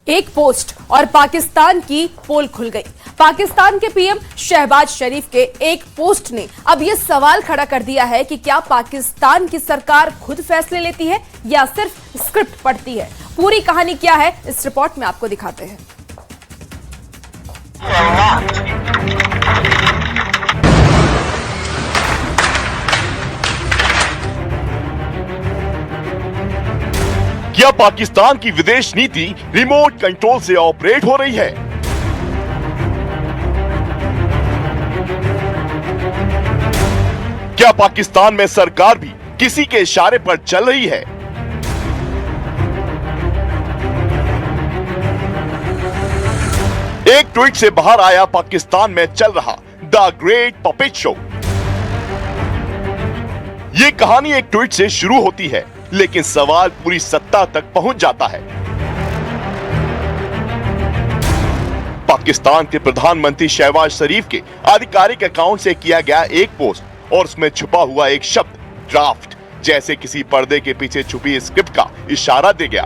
एक पोस्ट और पाकिस्तान की पोल खुल गई। पाकिस्तान के पीएम शहबाज शरीफ के एक पोस्ट ने अब यह सवाल खड़ा कर दिया है कि क्या पाकिस्तान की सरकार खुद फैसले लेती है या सिर्फ स्क्रिप्ट पढ़ती है। पूरी कहानी क्या है इस रिपोर्ट में आपको दिखाते हैं। क्या पाकिस्तान की विदेश नीति रिमोट कंट्रोल से ऑपरेट हो रही है? क्या पाकिस्तान में सरकार भी किसी के इशारे पर चल रही है? एक ट्वीट से बाहर आया पाकिस्तान में चल रहा द ग्रेट पपेट शो। ये कहानी एक ट्वीट से शुरू होती है, लेकिन सवाल पूरी सत्ता तक पहुंच जाता है। पाकिस्तान के प्रधानमंत्री शहबाज शरीफ के आधिकारिक अकाउंट से किया गया एक पोस्ट और उसमें छुपा हुआ एक शब्द ड्राफ्ट जैसे किसी पर्दे के पीछे छुपी स्क्रिप्ट का इशारा दे गया।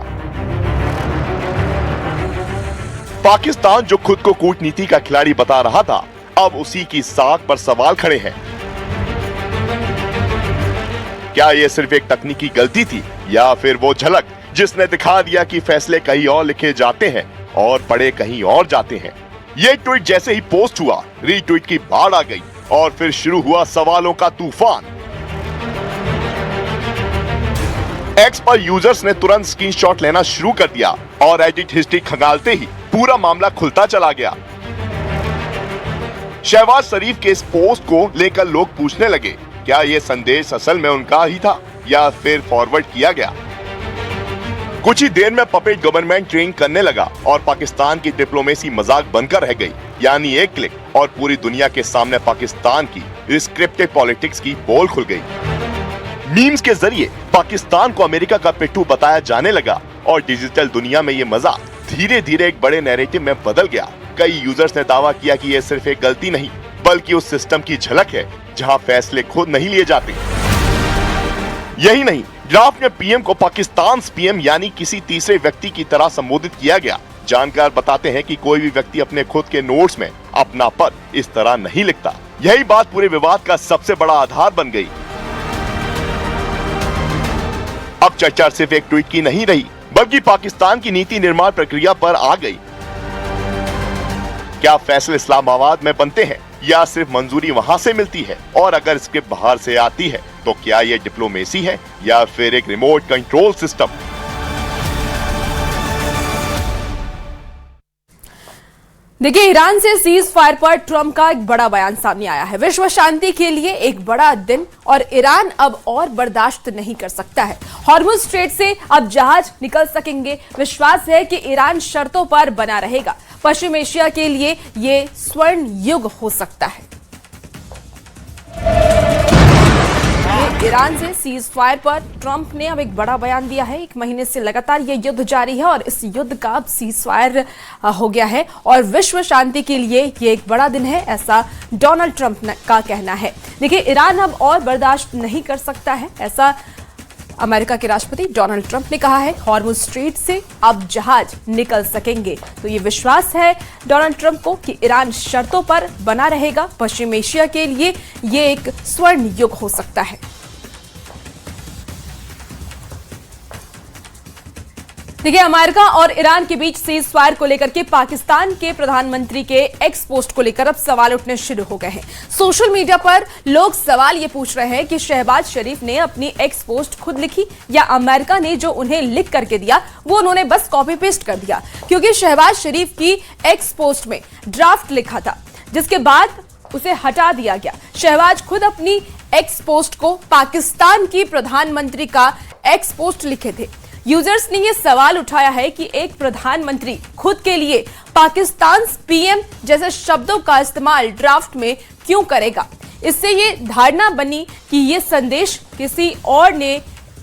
पाकिस्तान जो खुद को कूटनीति का खिलाड़ी बता रहा था, अब उसी की साख पर सवाल खड़े हैं। क्या यह सिर्फ एक तकनीकी गलती थी या फिर वो झलक जिसने दिखा दिया कि फैसले कहीं और लिखे जाते हैं और पढ़े कहीं और जाते हैं। ये ट्वीट जैसे ही पोस्ट हुआ, रीट्वीट की बाढ़ आ गई और फिर शुरू हुआ सवालों का तूफान। एक्स पर यूजर्स ने तुरंत स्क्रीनशॉट लेना शुरू कर दिया और एडिट हिस्ट्री खंगालते ही पूरा मामला खुलता चला गया। शहबाज शरीफ के इस पोस्ट को लेकर लोग पूछने लगे, क्या यह संदेश असल में उनका ही था या फिर फॉरवर्ड किया गया। कुछ ही देर में पपेट गवर्नमेंट ट्रेन करने लगा और पाकिस्तान की डिप्लोमेसी मजाक बनकर रह गई। यानी एक क्लिक और पूरी दुनिया के सामने पाकिस्तान की स्क्रिप्टेड पॉलिटिक्स की पोल खुल गई। मीम्स के जरिए पाकिस्तान को अमेरिका का पिट्ठू बताया जाने लगा और डिजिटल दुनिया में ये मजाक धीरे धीरे एक बड़े नैरेटिव में बदल गया। कई यूजर्स ने दावा किया कि यह सिर्फ एक गलती नहीं बल्कि उस सिस्टम की झलक है जहां फैसले खुद नहीं लिए जाते। यही नहीं, ड्राफ्ट में पीएम को पाकिस्तान पीएम यानी किसी तीसरे व्यक्ति की तरह संबोधित किया गया। जानकार बताते हैं कि कोई भी व्यक्ति अपने खुद के नोट्स में अपना पद इस तरह नहीं लिखता। यही बात पूरे विवाद का सबसे बड़ा आधार बन गई। अब चर्चा सिर्फ एक ट्वीट की नहीं रही बल्कि पाकिस्तान की नीति निर्माण प्रक्रिया पर आ गई। क्या फैसले इस्लामाबाद में बनते हैं या सिर्फ मंजूरी वहां से मिलती है? और अगर स्क्रिप्ट बाहर से आती है तो क्या यह डिप्लोमेसी है या फिर एक रिमोट कंट्रोल सिस्टम? देखिए, ईरान से सीज फायर पर ट्रंप का एक बड़ा बयान सामने आया है। विश्व शांति के लिए एक बड़ा दिन और ईरान अब और बर्दाश्त नहीं कर सकता है। हॉर्मुज स्ट्रेट से अब जहाज निकल सकेंगे। विश्वास है कि ईरान शर्तों पर बना रहेगा। पश्चिम एशिया के लिए ये स्वर्ण युग हो सकता है। ईरान से सीज फायर पर ट्रंप ने अब एक बड़ा बयान दिया है। एक महीने से लगातार ये युद्ध जारी है और इस युद्ध का अब सीज फायर हो गया है और विश्व शांति के लिए ये एक बड़ा दिन है, ऐसा डोनाल्ड ट्रंप का कहना है। देखिए, ईरान अब और बर्दाश्त नहीं कर सकता है, ऐसा अमेरिका के राष्ट्रपति डोनाल्ड ट्रंप ने कहा है। हॉर्मुज स्ट्रेट से अब जहाज निकल सकेंगे। तो ये विश्वास है डोनाल्ड ट्रंप को कि ईरान शर्तों पर बना रहेगा। पश्चिम एशिया के लिए ये एक स्वर्ण युग हो सकता है। देखिए, अमेरिका और ईरान के बीच सीज फायर को लेकर के पाकिस्तान के प्रधानमंत्री के एक्स पोस्ट को लेकर अब सवाल उठने शुरू हो गए हैं। सोशल मीडिया पर लोग सवाल ये पूछ रहे हैं कि शहबाज शरीफ ने अपनी एक्स पोस्ट खुद लिखी या अमेरिका ने जो उन्हें लिख करके दिया वो उन्होंने बस कॉपी पेस्ट कर दिया। क्योंकि शहबाज शरीफ की एक्स पोस्ट में ड्राफ्ट लिखा था जिसके बाद उसे हटा दिया गया। शहबाज खुद अपनी एक्स पोस्ट को पाकिस्तान की प्रधानमंत्री का एक्स पोस्ट लिखे थे। यूजर्स ने यह सवाल उठाया है कि एक प्रधानमंत्री खुद के लिए पाकिस्तान पीएम जैसे शब्दों का इस्तेमाल ड्राफ्ट में क्यों करेगा। इससे ये धारणा बनी कि ये संदेश किसी और ने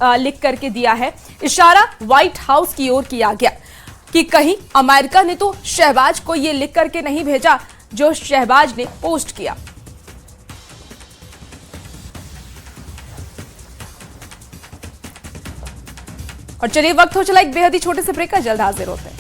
लिख करके दिया है। इशारा व्हाइट हाउस की ओर किया गया कि कहीं अमेरिका ने तो शहबाज को ये लिख करके नहीं भेजा जो शहबाज ने पोस्ट किया। और चलिए, वक्त हो चला एक बेहद ही छोटे से ब्रेक का, जल्द हाजिर होते हैं।